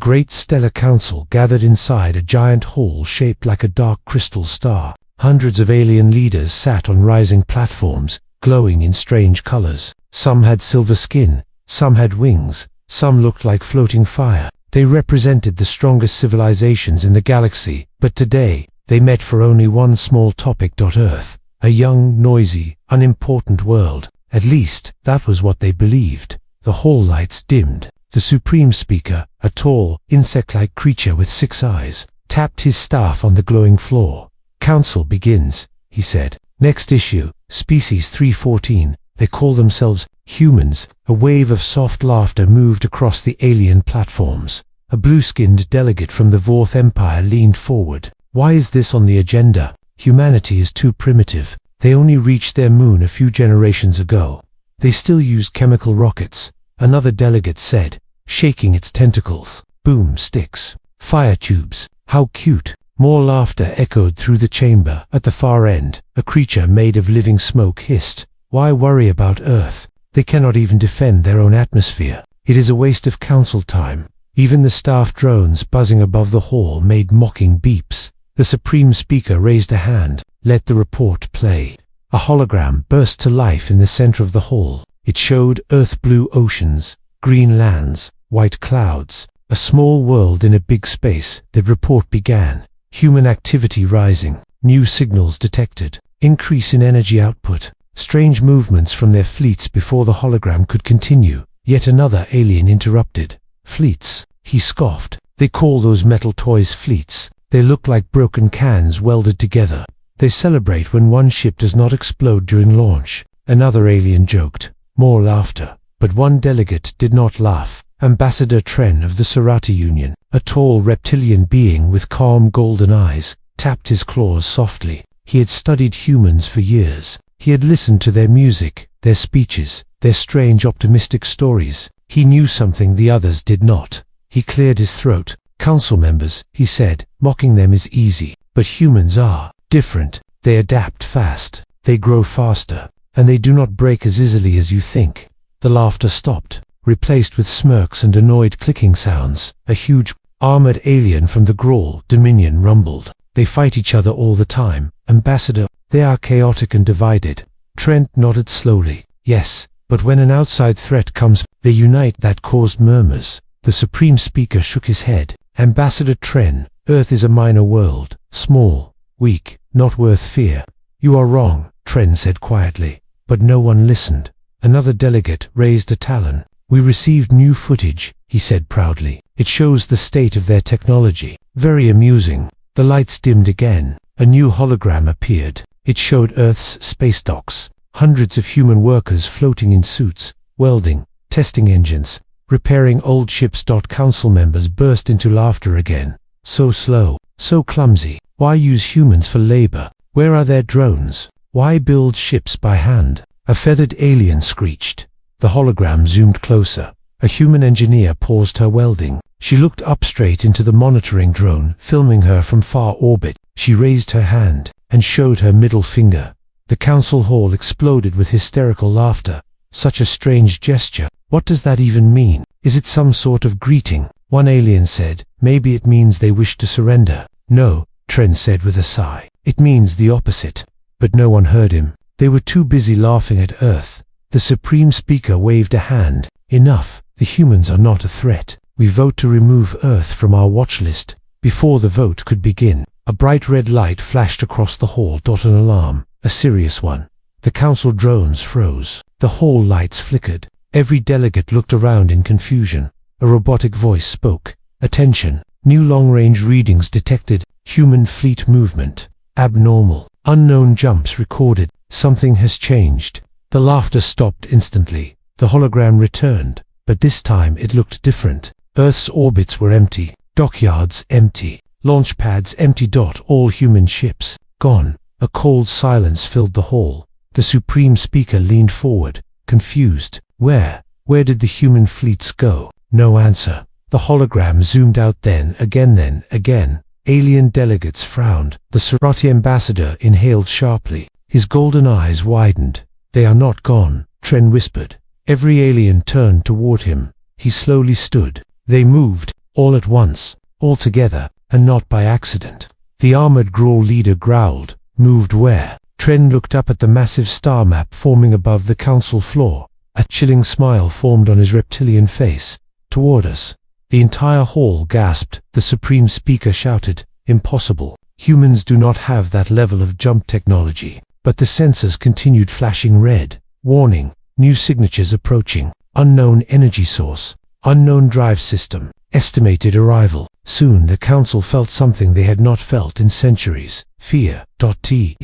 great stellar council gathered inside a giant hall shaped like a dark crystal star. Hundreds of alien leaders sat on rising platforms, glowing in strange colors. Some had silver skin, some had wings, some looked like floating fire. They represented the strongest civilizations in the galaxy, but today, they met for only one small topic. Earth, a young, noisy, unimportant world. At least, that was what they believed. The hall lights dimmed. The Supreme Speaker, a tall, insect-like creature with 6 eyes, tapped his staff on the glowing floor. "Council begins," he said. "Next issue, Species 314. They call themselves humans." A wave of soft laughter moved across the alien platforms. A blue-skinned delegate from the Vorth Empire leaned forward. "Why is this on the agenda? Humanity is too primitive. They only reached their moon a few generations ago. They still use chemical rockets," another delegate said, shaking its tentacles. "Boomsticks. Fire tubes. How cute." More laughter echoed through the chamber. At the far end, a creature made of living smoke hissed. "Why worry about Earth? They cannot even defend their own atmosphere. It is a waste of council time." Even the staff drones buzzing above the hall made mocking beeps. The Supreme Speaker raised a hand. "Let the report play." A hologram burst to life in the center of the hall. It showed Earth-blue oceans, green lands, white clouds, a small world in a big space. The report began. Human activity rising. New signals detected. Increase in energy output. Strange movements from their fleets. Before the hologram could continue, yet another alien interrupted. "Fleets," he scoffed. "They call those metal toys fleets. They look like broken cans welded together. They celebrate when one ship does not explode during launch." Another alien joked. More laughter. But one delegate did not laugh. Ambassador Tren of the Serati Union, a tall reptilian being with calm golden eyes, tapped his claws softly. He had studied humans for years. He had listened to their music, their speeches, their strange optimistic stories. He knew something the others did not. He cleared his throat. "Council members," he said, "mocking them is easy. But humans are different. They adapt fast. They grow faster. And they do not break as easily as you think." The laughter stopped, replaced with smirks and annoyed clicking sounds. A huge, armored alien from the Grawl Dominion rumbled. "They fight each other all the time, Ambassador. They are chaotic and divided." Trent nodded slowly. "Yes, but when an outside threat comes, they unite." That caused murmurs. The Supreme Speaker shook his head. "Ambassador Tren, Earth is a minor world. Small, weak, not worth fear." "You are wrong," Tren said quietly. But no one listened. Another delegate raised a talon. "We received new footage," he said proudly. "It shows the state of their technology. Very amusing." The lights dimmed again. A new hologram appeared. It showed Earth's space docks. Hundreds of human workers floating in suits, welding, testing engines, repairing old ships. Council members burst into laughter again. "So slow, so clumsy. Why use humans for labor? Where are their drones? Why build ships by hand?" A feathered alien screeched. The hologram zoomed closer. A human engineer paused her welding. She looked up straight into the monitoring drone, filming her from far orbit. She raised her hand and showed her middle finger. The council hall exploded with hysterical laughter. "Such a strange gesture. What does that even mean? Is it some sort of greeting?" One alien said. "Maybe it means they wish to surrender." "No," Tren said with a sigh. "It means the opposite." But no one heard him. They were too busy laughing at Earth. The Supreme Speaker waved a hand. "Enough. The humans are not a threat. We vote to remove Earth from our watch list." Before the vote could begin, a bright red light flashed across the hall. An alarm. A serious one. The council drones froze. The hall lights flickered. Every delegate looked around in confusion. A robotic voice spoke. "Attention. New long-range readings detected. Human fleet movement. Abnormal. Unknown jumps recorded. Something has changed." The laughter stopped instantly. The hologram returned, but this time it looked different. Earth's orbits were empty. Dockyards empty. Launch pads empty. All human ships gone. A cold silence filled the hall. The Supreme Speaker leaned forward, confused. Where did the human fleets go? No answer. The hologram zoomed out, then again. Alien delegates frowned. The Serati ambassador inhaled sharply. His golden eyes widened. "They are not gone," Tren whispered. Every alien turned toward him. He slowly stood. "They moved," all at once, all together, and not by accident. The armored Grawl leader growled, "Moved where?" Tren looked up at the massive star map forming above the council floor. A chilling smile formed on his reptilian face. "Toward us." The entire hall gasped. The Supreme Speaker shouted, "Impossible. Humans do not have that level of jump technology." But the sensors continued flashing red. "Warning, new signatures approaching. Unknown energy source. Unknown drive system. Estimated arrival." Soon the council felt something they had not felt in centuries. Fear. T.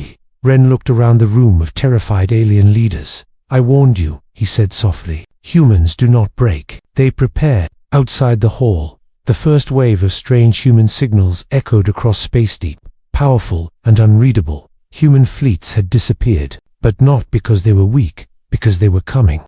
Ren looked around the room of terrified alien leaders. "I warned you," he said softly. "Humans do not break. They prepare." Outside the hall, the first wave of strange human signals echoed across space deep, powerful and unreadable. Human fleets had disappeared, but not because they were weak, because they were coming.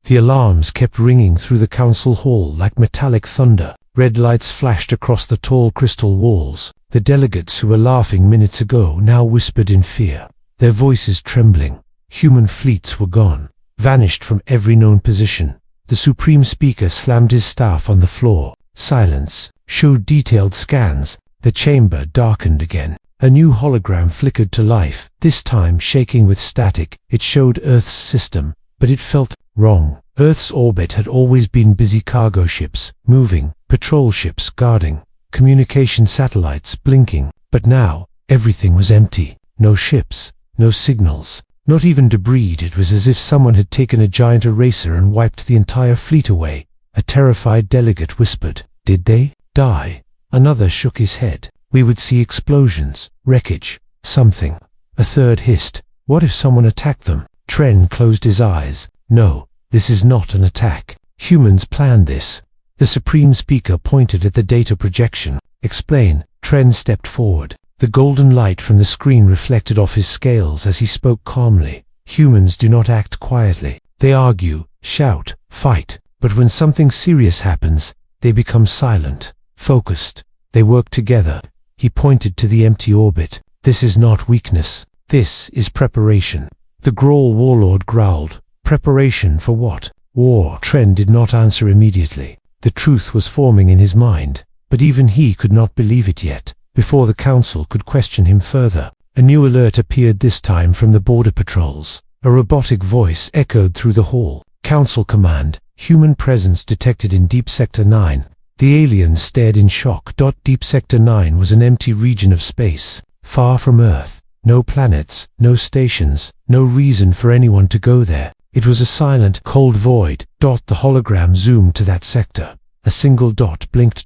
The alarms kept ringing through the council hall like metallic thunder. Red lights flashed across the tall crystal walls. The delegates who were laughing minutes ago now whispered in fear, their voices trembling. Human fleets were gone, vanished from every known position. The Supreme Speaker slammed his staff on the floor. Silence. Showed detailed scans. The chamber darkened again. A new hologram flickered to life, this time shaking with static. It showed Earth's system, but it felt wrong. Earth's orbit had always been busy: cargo ships moving, patrol ships guarding, communication satellites blinking. But now, everything was empty. No ships, no signals, not even debris. It was as if someone had taken a giant eraser and wiped the entire fleet away. A terrified delegate whispered, "Did they die?" Another shook his head. "We would see explosions, wreckage, something." A third hissed, "What if someone attacked them?" Tren closed his eyes. "No, this is not an attack. Humans planned this." The Supreme Speaker pointed at the data projection. "Explain." Tren stepped forward. The golden light from the screen reflected off his scales as he spoke calmly. "Humans do not act quietly. They argue, shout, fight. But when something serious happens, they become silent, focused. They work together." He pointed to the empty orbit. "This is not weakness. This is preparation." The Grawl warlord growled. "Preparation for what?" "War." Tren did not answer immediately. The truth was forming in his mind, but even he could not believe it yet. Before the council could question him further, a new alert appeared, this time from the border patrols. A robotic voice echoed through the hall. "Council command. Human presence detected in Deep Sector 9. The aliens stared in shock. Deep Sector 9 was an empty region of space, far from Earth. No planets, no stations, no reason for anyone to go there. It was a silent, cold void. The hologram zoomed to that sector. A single dot blinked.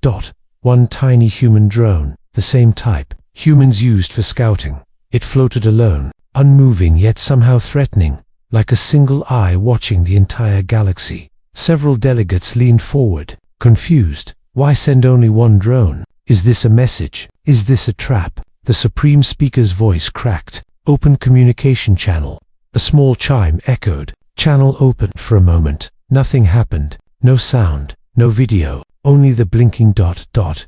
One tiny human drone, the same type humans used for scouting. It floated alone, unmoving yet somehow threatening, like a single eye watching the entire galaxy. Several delegates leaned forward, confused. Why send only one drone? Is this a message? Is this a trap? The Supreme Speaker's voice cracked. "Open communication channel." A small chime echoed. "Channel open." For a moment, nothing happened. No sound, no video, only the blinking dot.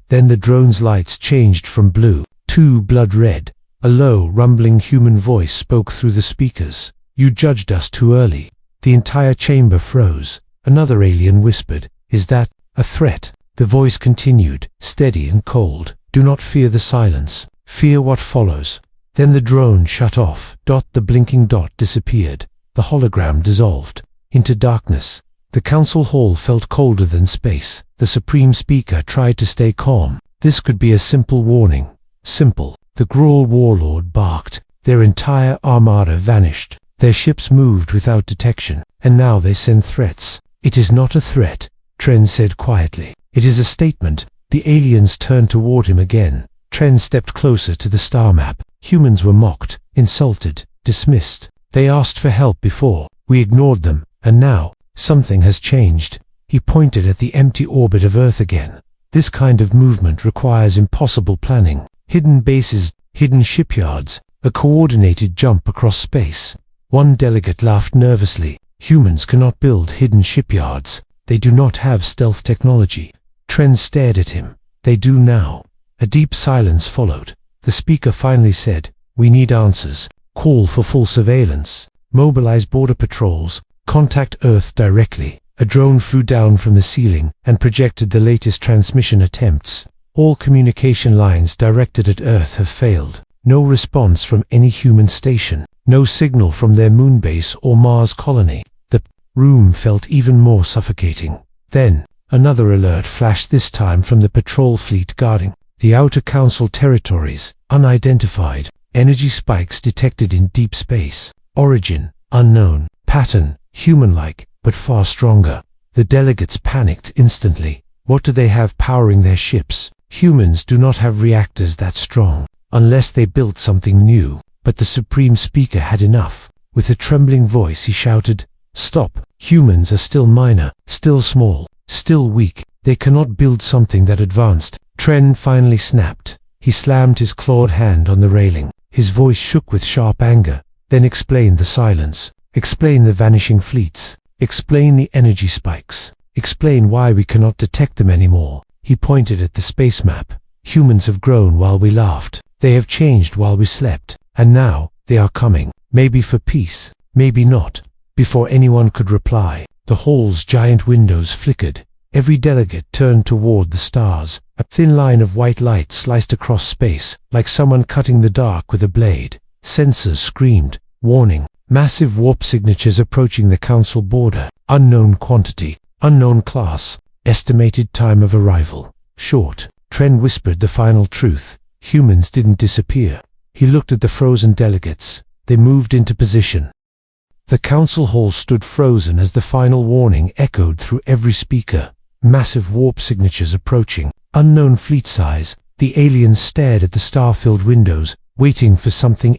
Then the drone's lights changed from blue to blood red. A low, rumbling human voice spoke through the speakers. "You judged us too early." The entire chamber froze. Another alien whispered, "Is that a threat?" The voice continued, steady and cold. "Do not fear the silence. Fear what follows." Then the drone shut off. The blinking dot disappeared. The hologram dissolved into darkness. The council hall felt colder than space. The Supreme Speaker tried to stay calm. This could be a simple warning. Simple. The Grawl warlord barked. Their entire armada vanished. Their ships moved without detection. And now they send threats. "It is not a threat," Tren said quietly. "It is a statement." The aliens turned toward him again. Tren stepped closer to the star map. Humans were mocked, insulted, dismissed. They asked for help before. We ignored them, and now, something has changed. He pointed at the empty orbit of Earth again. "This kind of movement requires impossible planning. Hidden bases, hidden shipyards, a coordinated jump across space." One delegate laughed nervously. "Humans cannot build hidden shipyards. They do not have stealth technology." Tren stared at him. "They do now." A deep silence followed. The speaker finally said, "We need answers. Call for full surveillance. Mobilize border patrols. Contact Earth directly." A drone flew down from the ceiling and projected the latest transmission attempts. All communication lines directed at Earth have failed. No response from any human station. No signal from their moon base or Mars colony. The room felt even more suffocating. Then, another alert flashed, this time from the patrol fleet guarding the outer council territories. Unidentified. Energy spikes detected in deep space. Origin, unknown. Pattern, human-like, but far stronger. The delegates panicked instantly. What do they have powering their ships? Humans do not have reactors that strong, unless they built something new. But the Supreme Speaker had enough. With a trembling voice he shouted, "Stop! Humans are still minor, still small, still weak. They cannot build something that advanced." Tren finally snapped. He slammed his clawed hand on the railing. His voice shook with sharp anger. Then explain the silence. Explain the vanishing fleets. Explain the energy spikes. Explain why we cannot detect them anymore. He pointed at the space map. Humans have grown while we laughed. They have changed while we slept. And now, they are coming. Maybe for peace. Maybe not. Before anyone could reply, the hall's giant windows flickered. Every delegate turned toward the stars. A thin line of white light sliced across space, like someone cutting the dark with a blade. Sensors screamed, warning. Massive warp signatures approaching the council border. Unknown quantity. Unknown class. Estimated time of arrival. Short. Tren whispered the final truth. Humans didn't disappear. He looked at the frozen delegates. They moved into position. The council hall stood frozen as the final warning echoed through every speaker. Massive warp signatures approaching. Unknown fleet size. The aliens stared at the star-filled windows, waiting for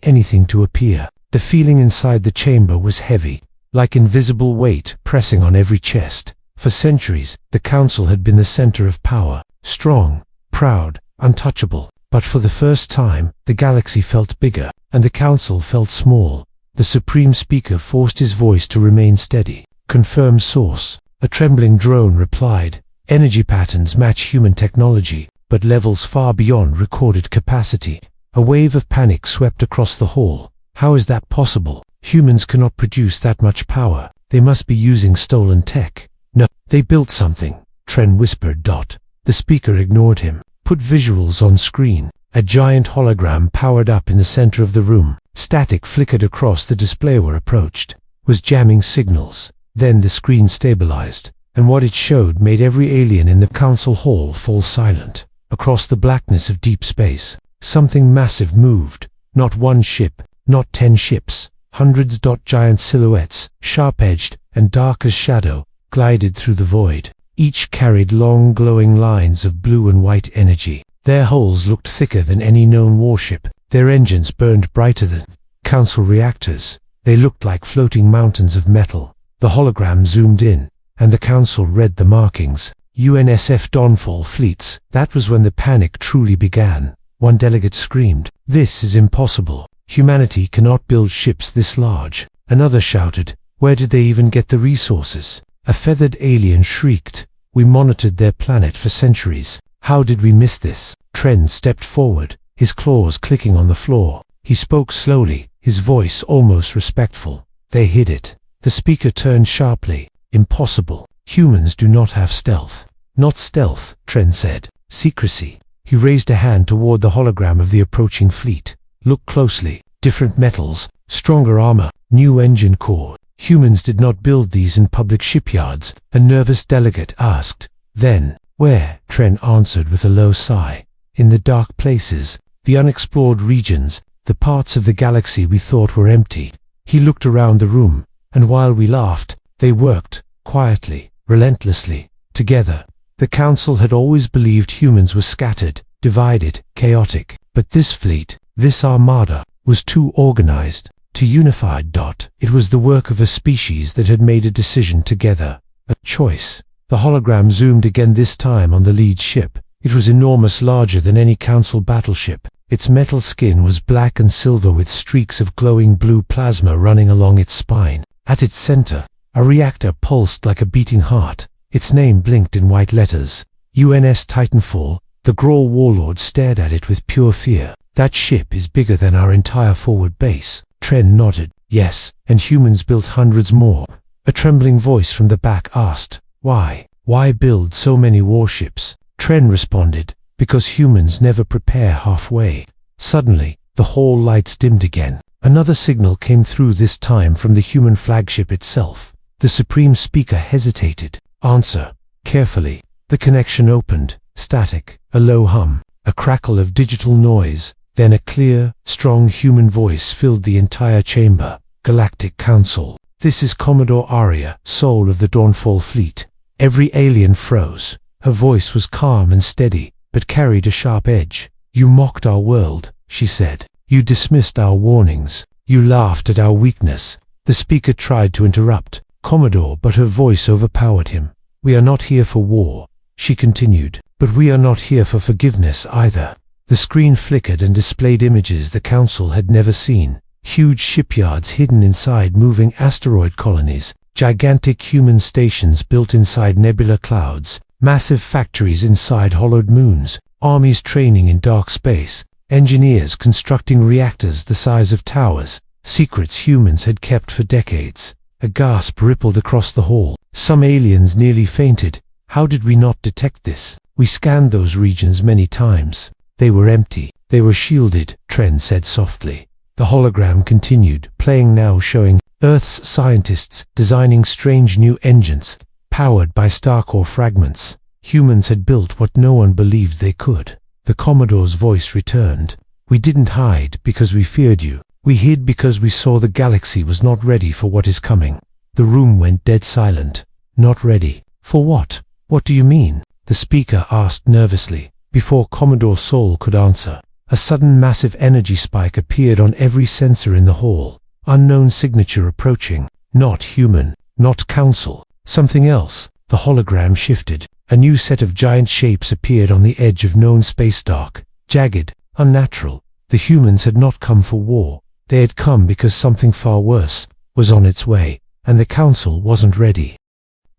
anything to appear. The feeling inside the chamber was heavy, like invisible weight pressing on every chest. For centuries, the council had been the center of power. Strong, proud, untouchable. But for the first time, the galaxy felt bigger, and the council felt small. The Supreme Speaker forced his voice to remain steady. Confirm source. A trembling drone replied. Energy patterns match human technology, but levels far beyond recorded capacity. A wave of panic swept across the hall. How is that possible? Humans cannot produce that much power. They must be using stolen tech. No, they built something, Tren whispered. The speaker ignored him. Put visuals on screen. A giant hologram powered up in the center of the room. Static flickered across the display where approached. Was jamming signals. Then the screen stabilized, and what it showed made every alien in the council hall fall silent. Across the blackness of deep space, something massive moved. Not one ship, not 10 ships. Hundreds. Giant silhouettes, sharp-edged and dark as shadow, glided through the void. Each carried long glowing lines of blue and white energy. Their hulls looked thicker than any known warship. Their engines burned brighter than council reactors. They looked like floating mountains of metal. The hologram zoomed in, and the council read the markings. UNSF Dawnfall Fleets. That was when the panic truly began. One delegate screamed, "This is impossible. Humanity cannot build ships this large." Another shouted, "Where did they even get the resources?" A feathered alien shrieked, "We monitored their planet for centuries. How did we miss this?" Tren stepped forward, his claws clicking on the floor. He spoke slowly, his voice almost respectful. "They hid it." The speaker turned sharply. "Impossible. Humans do not have stealth." "Not stealth," Tren said. "Secrecy." He raised a hand toward the hologram of the approaching fleet. "Look closely. Different metals, stronger armor, new engine core. Humans did not build these in public shipyards," a nervous delegate asked. "Then, where?" Tren answered with a low sigh. "In the dark places, the unexplored regions, the parts of the galaxy we thought were empty." He looked around the room, and while we laughed, they worked, quietly, relentlessly, together. The council had always believed humans were scattered, divided, chaotic. But this fleet, this armada, was too organized, too unified. It was the work of a species that had made a decision together, a choice. The hologram zoomed again, this time on the lead ship. It was enormous, larger than any council battleship. Its metal skin was black and silver with streaks of glowing blue plasma running along its spine. At its center, a reactor pulsed like a beating heart. Its name blinked in white letters. UNS Titanfall. The Grawl warlord stared at it with pure fear. "That ship is bigger than our entire forward base." Tren nodded. "Yes, and humans built hundreds more." A trembling voice from the back asked, "Why? Why build so many warships?" Tren responded, "Because humans never prepare halfway." Suddenly, the hall lights dimmed again. Another signal came through, this time from the human flagship itself. The Supreme Speaker hesitated. "Answer." Carefully, the connection opened. Static, a low hum, a crackle of digital noise, then a clear, strong human voice filled the entire chamber. "Galactic Council. This is Commodore Aria, soul of the Dawnfall Fleet." Every alien froze. Her voice was calm and steady, but carried a sharp edge. "You mocked our world," she said. "You dismissed our warnings. You laughed at our weakness." The speaker tried to interrupt Commodore, but her voice overpowered him. "We are not here for war," she continued, "but we are not here for forgiveness either." The screen flickered and displayed images the Council had never seen. Huge shipyards hidden inside moving asteroid colonies, gigantic human stations built inside nebula clouds, massive factories inside hollowed moons, armies training in dark space, engineers constructing reactors the size of towers, secrets humans had kept for decades. A gasp rippled across the hall. Some aliens nearly fainted. How did we not detect this? We scanned those regions many times. They were empty. They were shielded, Tren said softly. The hologram continued, playing now, showing Earth's scientists designing strange new engines, powered by Starcore fragments. Humans had built what no one believed they could. The Commodore's voice returned. "We didn't hide because we feared you. We hid because we saw the galaxy was not ready for what is coming." The room went dead silent. "Not ready? For what? What do you mean?" the speaker asked nervously. Before Commodore Sol could answer, a sudden massive energy spike appeared on every sensor in the hall. Unknown signature approaching. Not human, not council, something else. The hologram shifted. A new set of giant shapes appeared on the edge of known space, dark, jagged, unnatural. The humans had not come for war. They had come because something far worse was on its way, and the council wasn't ready.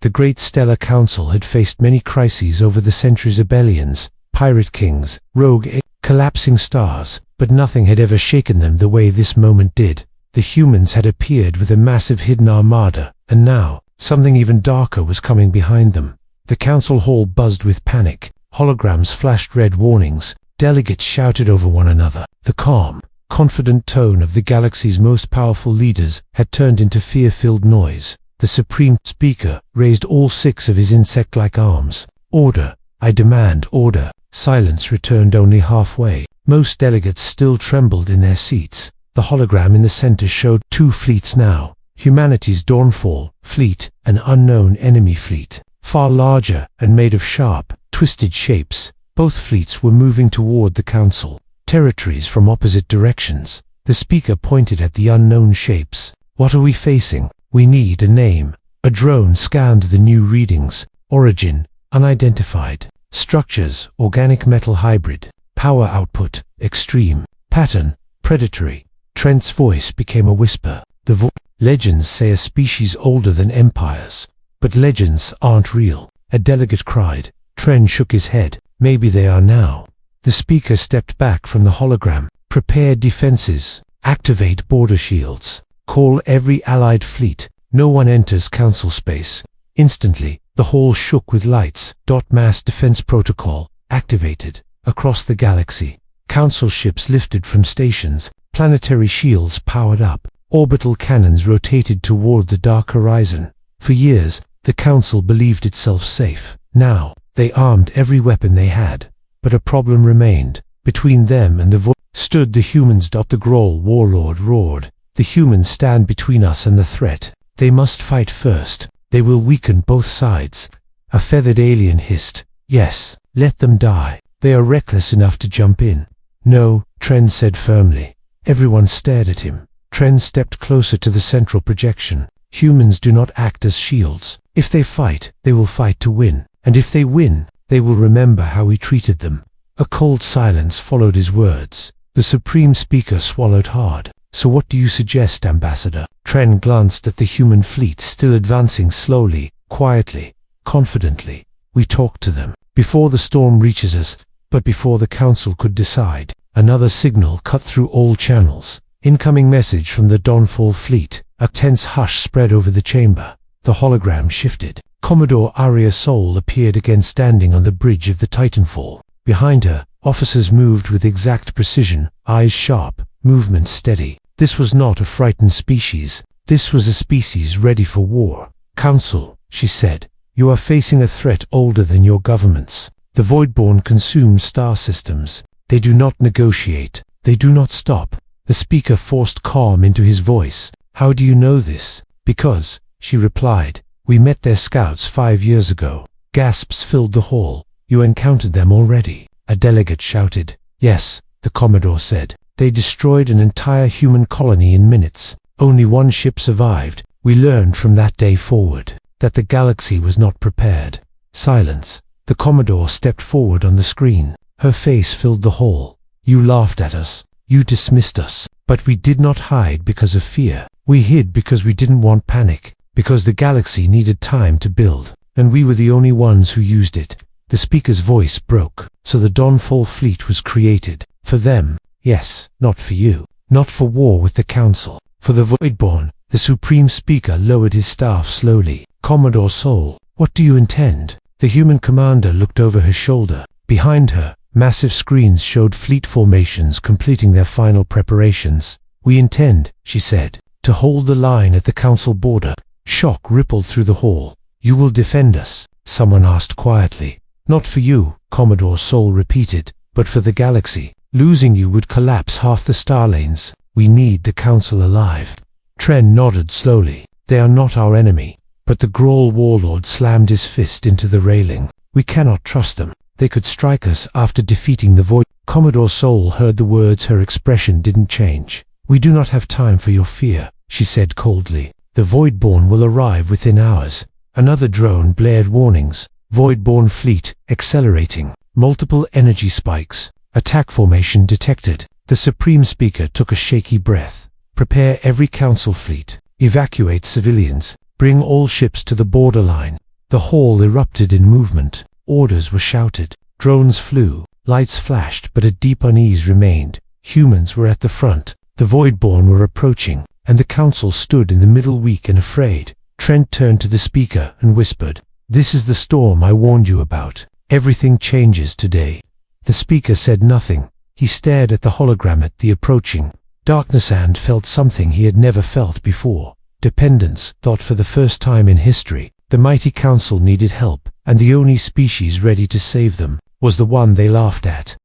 The Great Stellar Council had faced many crises over the centuries: rebellions, pirate kings, collapsing stars, but nothing had ever shaken them the way this moment did. The humans had appeared with a massive hidden armada, and now, something even darker was coming behind them. The council hall buzzed with panic. Holograms flashed red warnings. Delegates shouted over one another. The calm, confident tone of the galaxy's most powerful leaders had turned into fear-filled noise. The Supreme Speaker raised all 6 of his insect-like arms. "Order! I demand order!" Silence returned only halfway. Most delegates still trembled in their seats. The hologram in the center showed 2 fleets now. Humanity's Dawnfall Fleet, an unknown enemy fleet. Far larger and made of sharp, twisted shapes. Both fleets were moving toward the council. Territories from opposite directions. The speaker pointed at the unknown shapes. "What are we facing? We need a name." A drone scanned the new readings. Origin, unidentified. Structures, organic metal hybrid. Power output, extreme. Pattern, predatory. Trent's voice became a whisper. Legends say a species older than empires. But legends aren't real. A delegate cried. Trent shook his head. "Maybe they are now." The speaker stepped back from the hologram. "Prepare defenses. Activate border shields. Call every allied fleet. No one enters council space." Instantly, the hall shook with lights. Mass defense protocol activated. Across the galaxy, council ships lifted from stations. Planetary shields powered up. Orbital cannons rotated toward the dark horizon. For years, the council believed itself safe. Now, they armed every weapon they had. But a problem remained. Between them and the stood the humans. The Groll warlord roared. "The humans stand between us and the threat. They must fight first. They will weaken both sides." A feathered alien hissed. "Yes, let them die. They are reckless enough to jump in." "No," Tren said firmly. Everyone stared at him. Tren stepped closer to the central projection. "Humans do not act as shields. If they fight, they will fight to win. And if they win, they will remember how we treated them." A cold silence followed his words. The Supreme Speaker swallowed hard. "So what do you suggest, Ambassador?" Tren glanced at the human fleet still advancing slowly, quietly, confidently. "We talk to them. Before the storm reaches us, but before the council could decide." Another signal cut through all channels. "Incoming message from the Dawnfall Fleet." A tense hush spread over the chamber. the hologram shifted. Commodore Arya Sol appeared again, standing on the bridge of the Titanfall. Behind her, officers moved with exact precision, eyes sharp, movements steady. This was not a frightened species. This was a species ready for war. "Council," she said, "you are facing a threat older than your governments. The Voidborn consume star systems. They do not negotiate. They do not stop." The speaker forced calm into his voice. "How do you know this?" "Because," she replied, "we met their scouts 5 years ago." Gasps filled the hall. "You encountered them already?" a delegate shouted. "Yes," the Commodore said. "They destroyed an entire human colony in minutes. Only one ship survived. We learned from that day forward that the galaxy was not prepared." Silence. The Commodore stepped forward on the screen. Her face filled the hall. "You laughed at us. You dismissed us. But we did not hide because of fear. We hid because we didn't want panic. Because the galaxy needed time to build. And we were the only ones who used it." The speaker's voice broke. "So the Dawnfall Fleet was created. For them. Yes, not for you. Not for war with the Council. For the Voidborn." The Supreme Speaker lowered his staff slowly. "Commodore Sol, what do you intend?" The human commander looked over her shoulder. Behind her, massive screens showed fleet formations completing their final preparations. "We intend," she said, "to hold the line at the Council border." Shock rippled through the hall. "You will defend us?" someone asked quietly. "Not for you," Commodore Sol repeated, "but for the galaxy. Losing you would collapse half the star lanes. We need the Council alive." Tren nodded slowly. "They are not our enemy." But the Grawl warlord slammed his fist into the railing. "We cannot trust them. They could strike us after defeating the Void." Commodore Sol heard the words. Her expression didn't change. "We do not have time for your fear," she said coldly. "The Voidborn will arrive within hours." Another drone blared warnings. "Voidborn Fleet, accelerating. Multiple energy spikes. Attack formation detected." The Supreme Speaker took a shaky breath. "Prepare every Council fleet. Evacuate civilians. Bring all ships to the borderline." The hall erupted in movement. Orders were shouted. Drones flew. Lights flashed, but a deep unease remained. Humans were at the front. The Voidborn were approaching, and the Council stood in the middle, weak and afraid. Trent turned to the speaker and whispered, "This is the storm I warned you about. Everything changes today." The speaker said nothing. He stared at the hologram, at the approaching darkness, and felt something he had never felt before. Dependence. Thought for the first time in history, the mighty Council needed help, and the only species ready to save them was the one they laughed at.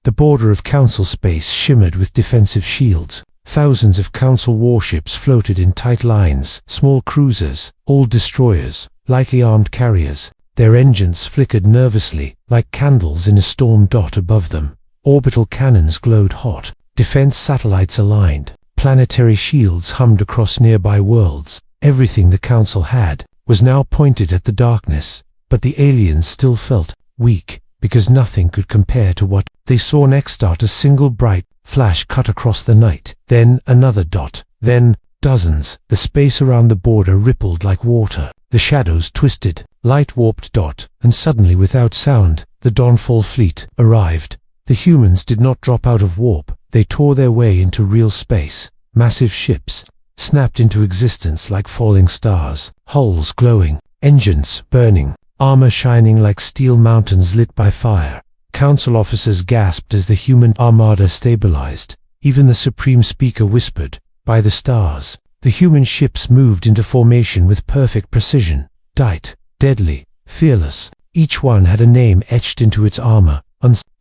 The border of Council space shimmered with defensive shields. Thousands of Council warships floated in tight lines, small cruisers, all destroyers, lightly armed carriers. Their engines flickered nervously, like candles in a storm. Above them, orbital cannons glowed hot. Defense satellites aligned. Planetary shields hummed across nearby worlds. Everything the Council had was now pointed at the darkness. But the aliens still felt weak, because nothing could compare to what they saw next. A single bright flash cut across the night, then another dot, then dozens. The space around the border rippled like water. The shadows twisted, light warped. And suddenly, without sound, the Dawnfall Fleet arrived. The humans did not drop out of warp. They tore their way into real space. Massive ships snapped into existence like falling stars, hulls glowing, engines burning, armor shining like steel mountains lit by fire. Council officers gasped as the human armada stabilized. Even the Supreme Speaker whispered, "By the stars." The human ships moved into formation with perfect precision. Tight, deadly, fearless. Each one had a name etched into its armor.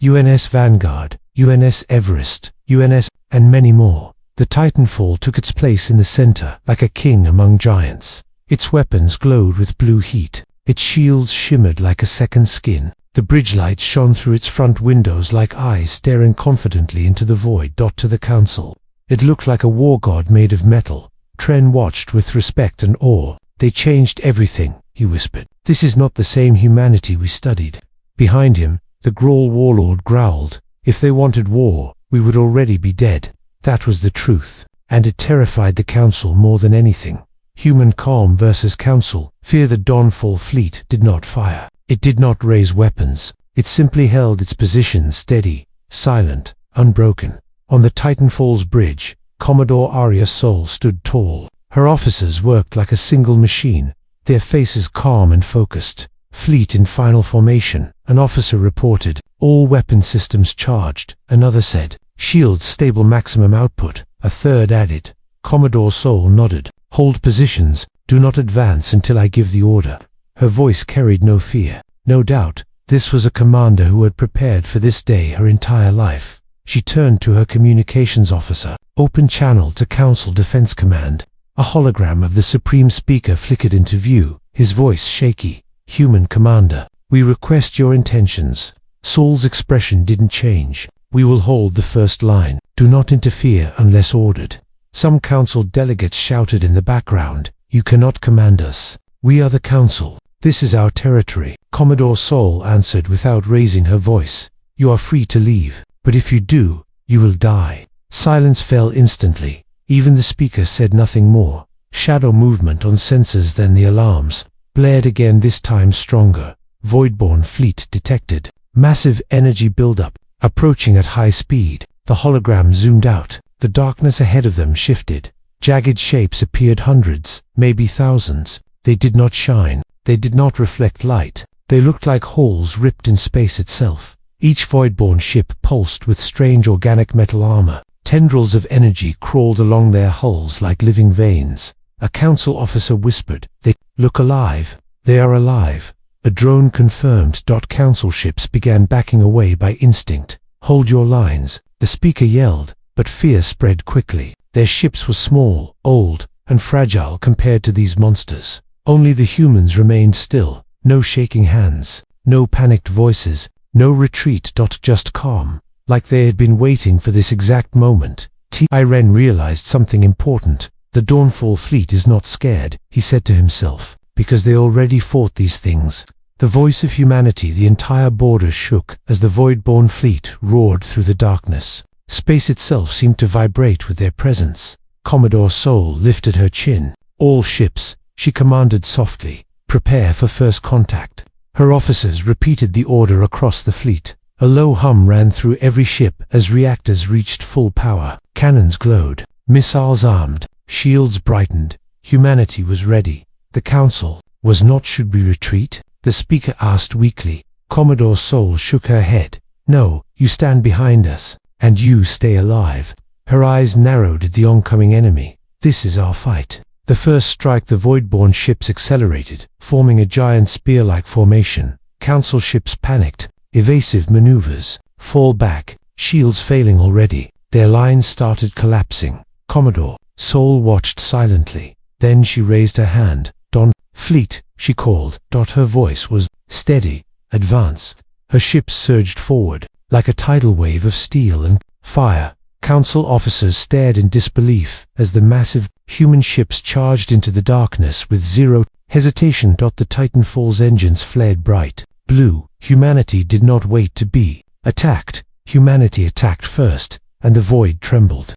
UNS Vanguard, UNS Everest, UNS, and many more. The Titanfall took its place in the center, like a king among giants. Its weapons glowed with blue heat. Its shields shimmered like a second skin. The bridge lights shone through its front windows like eyes staring confidently into the void. To the Council, it looked like a war god made of metal. Tren watched with respect and awe. "They changed everything," he whispered. "This is not the same humanity we studied." Behind him, the Grawl warlord growled, "If they wanted war, we would already be dead." That was the truth, and it terrified the Council more than anything. Human calm versus Council fear. The Dawnfall Fleet did not fire. It did not raise weapons. It simply held its position steady, silent, unbroken. On the Titanfall's bridge, Commodore Arya Sol stood tall. Her officers worked like a single machine, their faces calm and focused. Fleet in final formation. An officer reported, all weapon systems charged. Another said, shields stable maximum output. A third added. Commodore Sol nodded. Hold positions, do not advance until I give the order. Her voice carried no fear. No doubt, this was a commander who had prepared for this day her entire life. She turned to her communications officer. Open channel to Council Defense Command. A hologram of the Supreme Speaker flickered into view, his voice shaky. Human Commander, we request your intentions. Sol's expression didn't change. We will hold the first line. Do not interfere unless ordered. Some council delegates shouted in the background, you cannot command us. We are the council. This is our territory. Commodore Sol answered without raising her voice. You are free to leave, but if you do, you will die. Silence fell instantly. Even the speaker said nothing more. Shadow movement on sensors, then the alarms blared again, this time stronger. Voidborn Fleet detected. Massive energy buildup, approaching at high speed. The hologram zoomed out. The darkness ahead of them shifted. Jagged shapes appeared, hundreds, maybe thousands. They did not shine. They did not reflect light. They looked like holes ripped in space itself. Each Voidborn ship pulsed with strange organic metal armor. Tendrils of energy crawled along their hulls like living veins. A council officer whispered, they look alive. They are alive. A drone confirmed. Council ships began backing away by instinct. Hold your lines, the speaker yelled, but fear spread quickly. Their ships were small, old, and fragile compared to these monsters. Only the humans remained still. No shaking hands, no panicked voices, no retreat. Just calm, like they had been waiting for this exact moment. Iren realized something important. The Dawnfall Fleet is not scared, he said to himself, because they already fought these things. The voice of humanity. The entire border shook as the Voidborn Fleet roared through the darkness. Space itself seemed to vibrate with their presence. Commodore Sol lifted her chin. All ships, she commanded softly, prepare for first contact. Her officers repeated the order across the fleet. A low hum ran through every ship as reactors reached full power. Cannons glowed, missiles armed, shields brightened. Humanity was ready. The council was not. Should we retreat? The speaker asked weakly. Commodore Sol shook her head. No, you stand behind us, and you stay alive. Her eyes narrowed at the oncoming enemy. This is our fight. The first strike. The Voidborn ships accelerated, forming a giant spear-like formation. Council ships panicked. Evasive maneuvers. Fall back. Shields failing already. Their lines started collapsing. Commodore Sol watched silently. Then she raised her hand. Dawn Fleet, she called. Her voice was steady. Advance. Her ships surged forward, like a tidal wave of steel and fire. Council officers stared in disbelief as the massive human ships charged into the darkness with zero hesitation. The Titanfall's engines flared bright blue. Humanity did not wait to be attacked. Humanity attacked first, and the void trembled.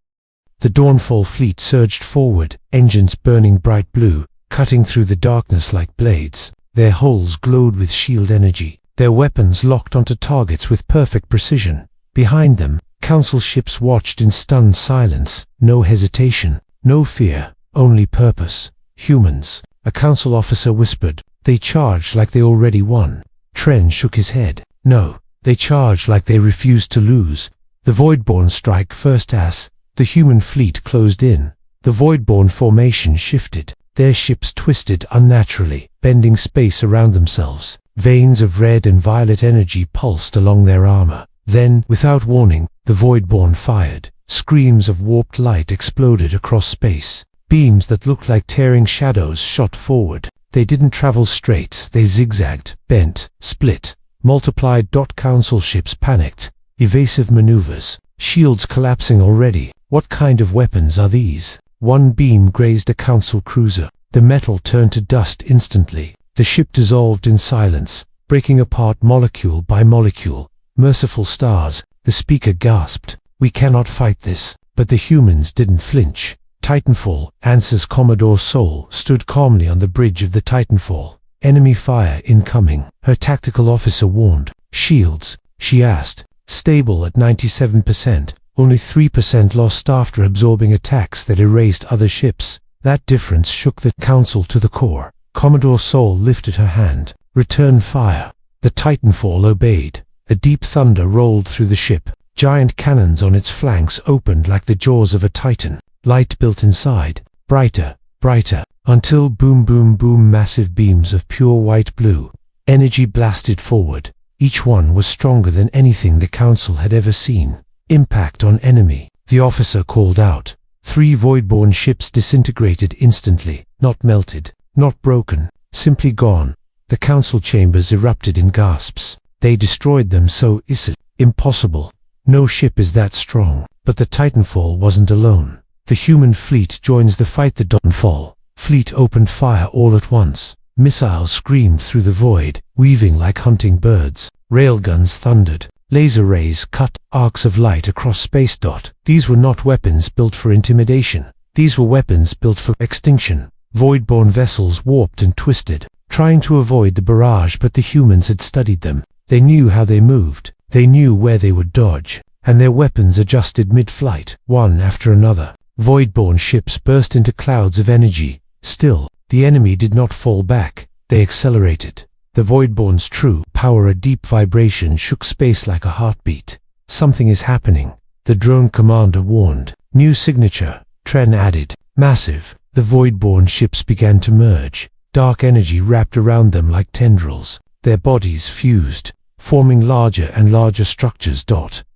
The Dawnfall Fleet surged forward, engines burning bright blue, cutting through the darkness like blades. Their hulls glowed with shield energy. Their weapons locked onto targets with perfect precision. Behind them, council ships watched in stunned silence. No hesitation, no fear, only purpose. Humans, a council officer whispered. They charged like they already won. Tren shook his head. No, they charged like they refused to lose. The Voidborn strike first as the human fleet closed in. The Voidborn formation shifted. Their ships twisted unnaturally, bending space around themselves. Veins of red and violet energy pulsed along their armor. Then, without warning, the Voidborn fired. Screams of warped light exploded across space. Beams that looked like tearing shadows shot forward. They didn't travel straight, they zigzagged, bent, split, multiplied. Council ships panicked. Evasive maneuvers. Shields collapsing already. What kind of weapons are these? One beam grazed a council cruiser. The metal turned to dust instantly. The ship dissolved in silence, breaking apart molecule by molecule. Merciful stars, the speaker gasped. We cannot fight this. But the humans didn't flinch. Titanfall, answers. Commodore Sol stood calmly on the bridge of the Titanfall. Enemy fire incoming. Her tactical officer warned. Shields, she asked. Stable at 97%. Only 3% lost after absorbing attacks that erased other ships. That difference shook the council to the core. Commodore Sol lifted her hand. Return fire. The Titanfall obeyed. A deep thunder rolled through the ship. Giant cannons on its flanks opened like the jaws of a titan. Light built inside. Brighter, brighter, until boom boom boom, massive beams of pure white blue. Energy blasted forward. Each one was stronger than anything the Council had ever seen. Impact on enemy. The officer called out. 3 Voidborn ships disintegrated instantly. Not melted, not broken, simply gone. The Council chambers erupted in gasps. They destroyed them, so is it impossible. No ship is that strong. But the Titanfall wasn't alone. The human fleet joins the fight. The Dawnfall Fleet opened fire all at once. Missiles screamed through the void, weaving like hunting birds. Railguns thundered. Laser rays cut arcs of light across space. These were not weapons built for intimidation. These were weapons built for extinction. Voidborn vessels warped and twisted, trying to avoid the barrage, but the humans had studied them. They knew how they moved. They knew where they would dodge, and their weapons adjusted mid-flight, one after another. Voidborn ships burst into clouds of energy. Still, the enemy did not fall back. They accelerated. The Voidborn's true power, a deep vibration, shook space like a heartbeat. Something is happening, the drone commander warned. New signature, Tren added. Massive. The Voidborn ships began to merge. Dark energy wrapped around them like tendrils. Their bodies fused, forming larger and larger structures.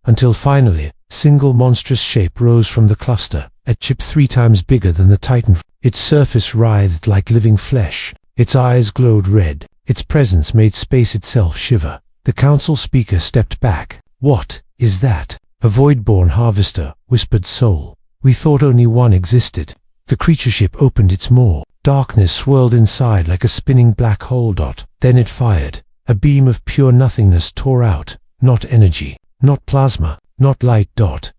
Until finally, single monstrous shape rose from the cluster, a chip 3 times bigger than the Titan. Its surface writhed like living flesh. Its eyes glowed red. Its presence made space itself shiver. The Council speaker stepped back. What is that? A Voidborn harvester, whispered Sol. We thought only one existed. The creature ship opened its maw. Darkness swirled inside like a spinning black hole. Then it fired. A beam of pure nothingness tore out. Not energy, not plasma, not light.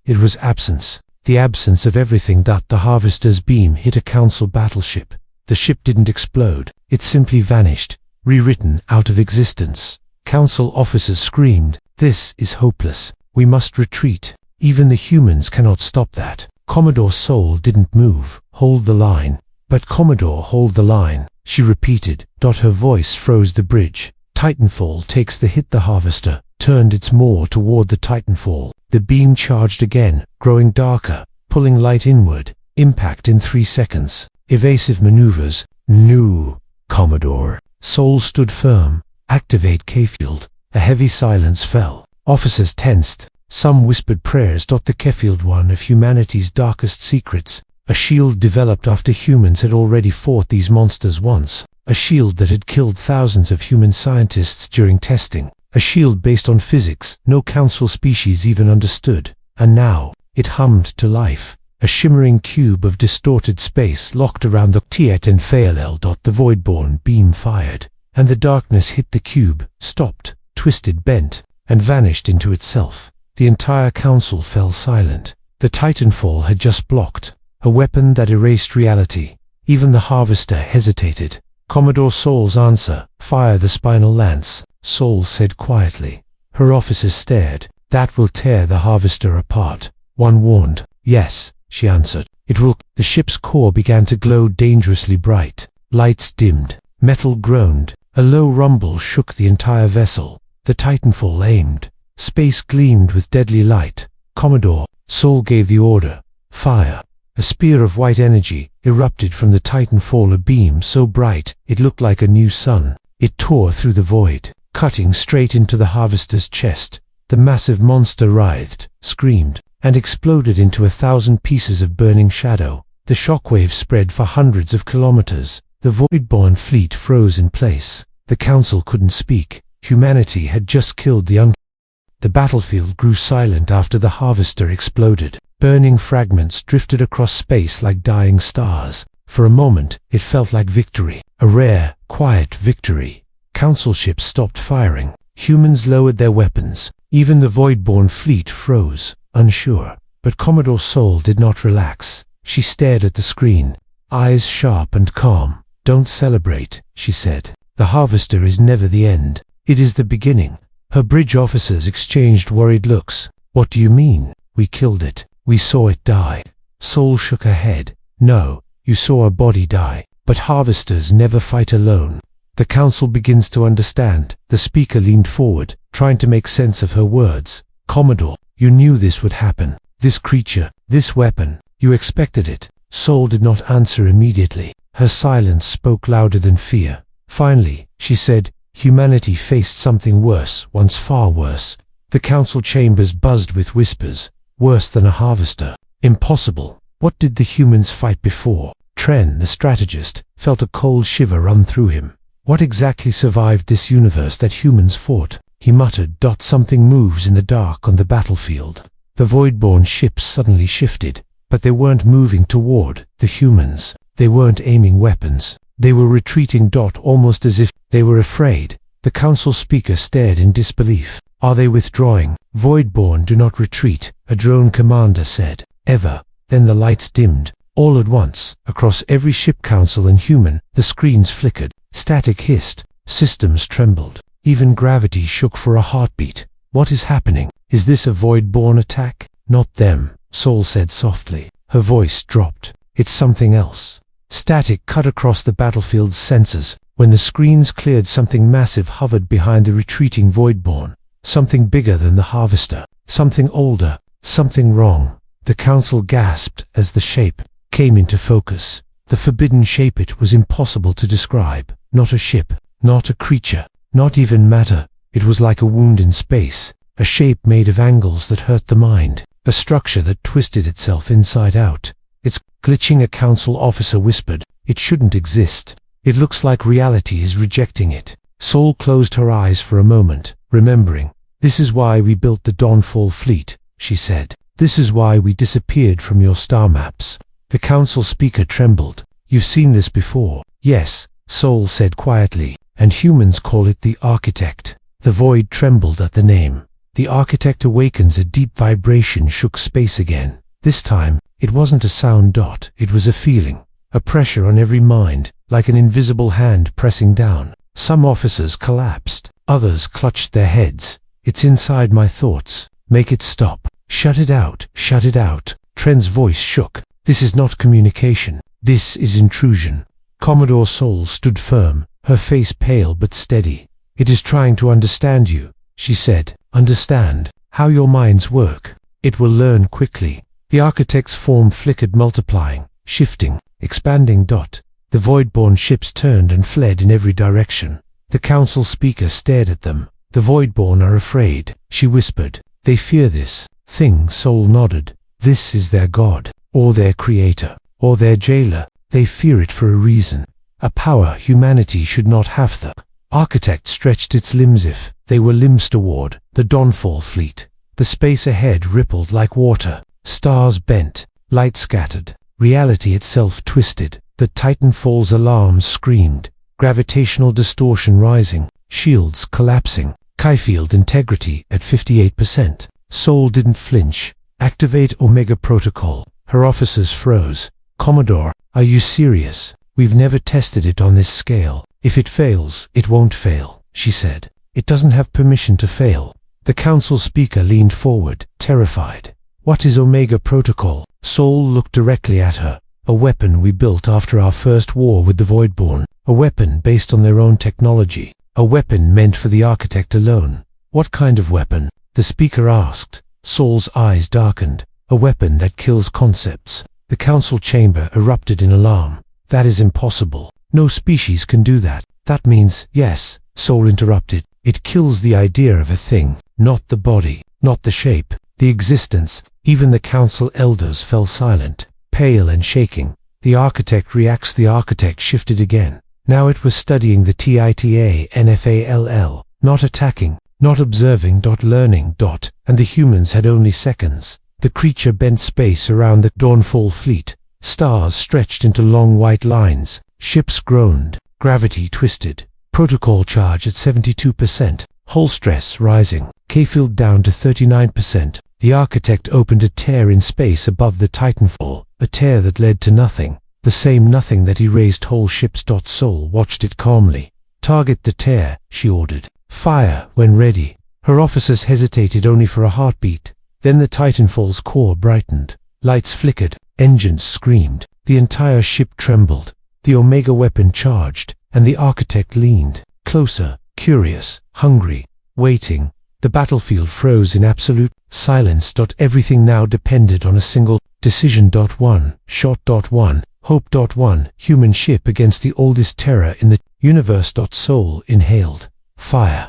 It was absence. The absence of everything. The harvester's beam hit a Council battleship. The ship didn't explode. It simply vanished, rewritten out of existence. Council officers screamed, "This is hopeless. We must retreat. Even the humans cannot stop that." Commodore Sol didn't move. Hold the line. But Commodore, hold the line, she repeated. Her voice froze the bridge. Titanfall takes the hit. The harvester turned its maw toward the Titanfall. The beam charged again, growing darker, pulling light inward. Impact in 3 seconds. Evasive maneuvers. No, Commodore. Sol stood firm. Activate K-field. A heavy silence fell. Officers tensed. Some whispered prayers. The K-field, one of humanity's darkest secrets. A shield developed after humans had already fought these monsters once. A shield that had killed thousands of human scientists during testing. A shield based on physics no Council species even understood. And now, it hummed to life. A shimmering cube of distorted space locked around the Titanfall. The Voidborn beam fired, and the darkness hit the cube, stopped, twisted, bent, and vanished into itself. The entire Council fell silent. The Titanfall had just blocked. A weapon that erased reality. Even the harvester hesitated. Commodore Sol's answer, fire the spinal lance, Sol said quietly. Her officers stared. That will tear the harvester apart, one warned. Yes, she answered. It will. The ship's core began to glow dangerously bright. Lights dimmed. Metal groaned. A low rumble shook the entire vessel. The Titanfall aimed. Space gleamed with deadly light. Commodore Sol gave the order. Fire. A spear of white energy erupted from the Titanfall, a beam so bright it looked like a new sun. It tore through the void, cutting straight into the harvester's chest. The massive monster writhed, screamed, and exploded into 1,000 pieces of burning shadow. The shockwave spread for hundreds of kilometers. The Voidborn fleet froze in place. The Council couldn't speak. Humanity had just killed the battlefield grew silent after the harvester exploded. Burning fragments drifted across space like dying stars. For a moment, it felt like victory. A rare, quiet victory. Council ships stopped firing. Humans lowered their weapons. Even the Voidborn fleet froze, unsure. But Commodore Sol did not relax. She stared at the screen, eyes sharp and calm. Don't celebrate, she said. The harvester is never the end. It is the beginning. Her bridge officers exchanged worried looks. What do you mean? We killed it. We saw it die. Sol shook her head. No, you saw a body die. But harvesters never fight alone. The council begins to understand. The speaker leaned forward, trying to make sense of her words. Commodore, you knew this would happen. This creature, this weapon, you expected it. Sol did not answer immediately. Her silence spoke louder than fear. Finally, she said, humanity faced something worse, once far worse. The council chambers buzzed with whispers. Worse than a harvester. Impossible. What did the humans fight before? Tren, the strategist, felt a cold shiver run through him. What exactly survived this universe that humans fought? He muttered. Something moves in the dark on the battlefield. The Voidborn ships suddenly shifted, but they weren't moving toward the humans. They weren't aiming weapons. They were retreating. Almost as if they were afraid. The council speaker stared in disbelief. Are they withdrawing? Voidborn do not retreat, a drone commander said. Ever. Then the lights dimmed. All at once, across every ship, council and human, the screens flickered. Static hissed. Systems trembled. Even gravity shook for a heartbeat. What is happening? Is this a Voidborn attack? Not them, Sol said softly. Her voice dropped. It's something else. Static cut across the battlefield's sensors. When the screens cleared, something massive hovered behind the retreating Voidborn. Something bigger than the harvester. Something older. Something wrong. The council gasped as the shape came into focus. The forbidden shape. It was impossible to describe. Not a ship. Not a creature. Not even matter. It was like a wound in space. A shape made of angles that hurt the mind. A structure that twisted itself inside out. It's glitching, a council officer whispered. It shouldn't exist. It looks like reality is rejecting it. Sol closed her eyes for a moment, remembering. This is why we built the Dawnfall Fleet, she said. This is why we disappeared from your star maps. The council speaker trembled. You've seen this before. Yes, Sol said quietly, and humans call it the Architect. The void trembled at the name. The Architect awakens. A deep vibration shook space again. This time, it wasn't a sound. It was a feeling. A pressure on every mind, like an invisible hand pressing down. Some officers collapsed. Others clutched their heads. It's inside my thoughts. Make it stop. Shut it out. Shut it out. Tren's voice shook. This is not communication. This is intrusion. Commodore Sol stood firm, her face pale but steady. It is trying to understand you, she said. Understand how your minds work. It will learn quickly. The Architect's form flickered, multiplying, shifting, expanding. The Voidborn ships turned and fled in every direction. The council speaker stared at them. The Voidborn are afraid, she whispered. They fear this thing. Sol nodded. This is their god, or their creator, or their jailer. They fear it for a reason. A power humanity should not have. The Architect stretched its limbs if they were limbs toward the Dawnfall Fleet. The space ahead rippled like water. Stars bent, light scattered. Reality itself twisted. The Titanfall's alarms screamed. Gravitational distortion rising. Shields collapsing. Kaifield integrity at 58%. Sol didn't flinch. Activate Omega Protocol. Her officers froze. Commodore, are you serious? We've never tested it on this scale. If it fails, it won't fail, she said. It doesn't have permission to fail. The council speaker leaned forward, terrified. What is Omega Protocol? Sol looked directly at her. A weapon we built after our first war with the Voidborn. A weapon based on their own technology. A weapon meant for the Architect alone. What kind of weapon? The speaker asked. Sol's eyes darkened. A weapon that kills concepts. The council chamber erupted in alarm. That is impossible. No species can do that. That means, yes, Sol interrupted. It kills the idea of a thing, not the body, not the shape, the existence. Even the council elders fell silent, pale and shaking. The Architect reacts. The Architect shifted again. Now it was studying the TITA-NFALL, not attacking, not observing. Learning. And the humans had only seconds. The creature bent space around the Dawnfall Fleet. Stars stretched into long white lines. Ships groaned. Gravity twisted. Protocol charge at 72%. Hull stress rising. Kfield down to 39%. The Architect opened a tear in space above the Titanfall. A tear that led to nothing. The same nothing that erased whole ships. Sol watched it calmly. Target the tear, she ordered. Fire when ready. Her officers hesitated only for a heartbeat. Then the Titanfall's core brightened. Lights flickered. Engines screamed. The entire ship trembled. The Omega weapon charged, and the architect leaned closer, curious, hungry, waiting. The battlefield froze in absolute silence. Everything now depended on a single decision. 1 Shot. 1 Hope. 1 Human ship against the oldest terror in the universe. Soul inhaled fire.